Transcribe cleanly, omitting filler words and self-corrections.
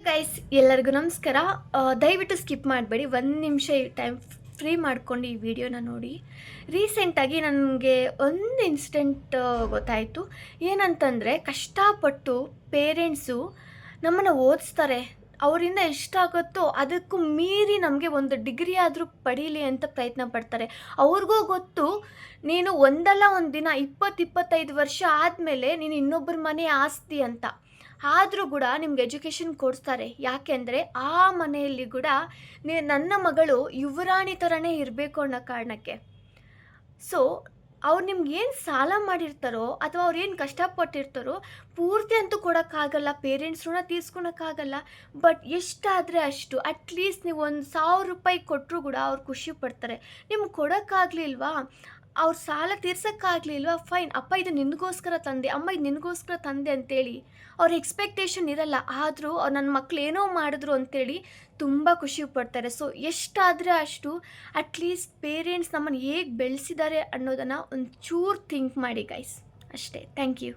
Guys ಎಲ್ಲರಿಗೂ ನಮಸ್ಕಾರ. ದಯವಿಟ್ಟು ಸ್ಕಿಪ್ ಮಾಡಬೇಡಿ, ಒಂದು ನಿಮಿಷ ಈ ಟೈಮ್ ಫ್ರೀ ಮಾಡ್ಕೊಂಡು ಈ ವಿಡಿಯೋನ ನೋಡಿ. ರೀಸೆಂಟಾಗಿ ನನಗೆ ಒಂದು ಇನ್ಸಿಡೆಂಟ್ ಗೊತ್ತಾಯಿತು. ಏನಂತಂದರೆ, ಕಷ್ಟಪಟ್ಟು ಪೇರೆಂಟ್ಸು ನಮ್ಮನ್ನು ಓದಿಸ್ತಾರೆ. ಅವರಿಂದ ಎಷ್ಟಾಗುತ್ತೋ ಅದಕ್ಕೂ ಮೀರಿ ನಮಗೆ ಒಂದು ಡಿಗ್ರಿ ಆದರೂ ಪಡೀಲಿ ಅಂತ ಪ್ರಯತ್ನ ಪಡ್ತಾರೆ. ಅವ್ರಿಗೂ ಗೊತ್ತು, ನೀನು ಒಂದಲ್ಲ ಒಂದು ದಿನ 20-25 ವರ್ಷ ಆದಮೇಲೆ ನೀನು ಇನ್ನೊಬ್ಬರ ಮನೆ ಆಸ್ತಿ ಅಂತ. ಆದರೂ ಕೂಡ ನಿಮ್ಗೆ ಎಜುಕೇಷನ್ ಕೊಡಿಸ್ತಾರೆ. ಯಾಕೆಂದರೆ ಆ ಮನೆಯಲ್ಲಿ ಕೂಡ ನನ್ನ ಮಗಳು ಯುವರಾಣಿ ಥರನೇ ಇರಬೇಕು ಅನ್ನೋ ಕಾರಣಕ್ಕೆ. ಸೊ ಅವ್ರು ನಿಮ್ಗೆ ಏನು ಸಾಲ ಮಾಡಿರ್ತಾರೋ ಅಥವಾ ಅವ್ರು ಏನು ಕಷ್ಟಪಟ್ಟಿರ್ತಾರೋ ಪೂರ್ತಿ ಅಂತೂ ಕೊಡೋಕ್ಕಾಗಲ್ಲ, ಪೇರೆಂಟ್ಸ್ ಋಣ ತೀರ್ಸ್ಕೊಳಕ್ಕಾಗಲ್ಲ. ಬಟ್ ಎಷ್ಟಾದರೆ ಅಷ್ಟು, ಅಟ್ಲೀಸ್ಟ್ ನೀವು ಒಂದು ₹1000 ಕೊಟ್ಟರು ಕೂಡ ಅವ್ರು ಖುಷಿ ಪಡ್ತಾರೆ. ನಿಮ್ಗೆ ಕೊಡೋಕ್ಕಾಗಲಿಲ್ವಾ, ಅವ್ರ ಸಾಲ ತೀರ್ಸೋಕ್ಕಾಗಲಿಲ್ವಾ, ಫೈನ್ ಅಪ್ಪ ಇದು ನಿನಗೋಸ್ಕರ ತಂದೆ, ಅಮ್ಮ ಇದು ನಿನಗೋಸ್ಕರ ತಂದೆ ಅಂತೇಳಿ ಅವ್ರ ಎಕ್ಸ್ಪೆಕ್ಟೇಷನ್ ಇರಲ್ಲ. ಆದರೂ ನನ್ನ ಮಕ್ಳು ಏನೋ ಮಾಡಿದ್ರು ಅಂತೇಳಿ ತುಂಬ ಖುಷಿ ಪಡ್ತಾರೆ. ಸೊ ಎಷ್ಟಾದರೆ ಅಷ್ಟು ಅಟ್ಲೀಸ್ಟ್ ಪೇರೆಂಟ್ಸ್ ನಮ್ಮನ್ನು ಹೇಗೆ ಬೆಳೆಸಿದ್ದಾರೆ ಅನ್ನೋದನ್ನು ಒಂಚೂರು ಥಿಂಕ್ ಮಾಡಿ ಗೈಸ್. ಅಷ್ಟೇ. Thank you.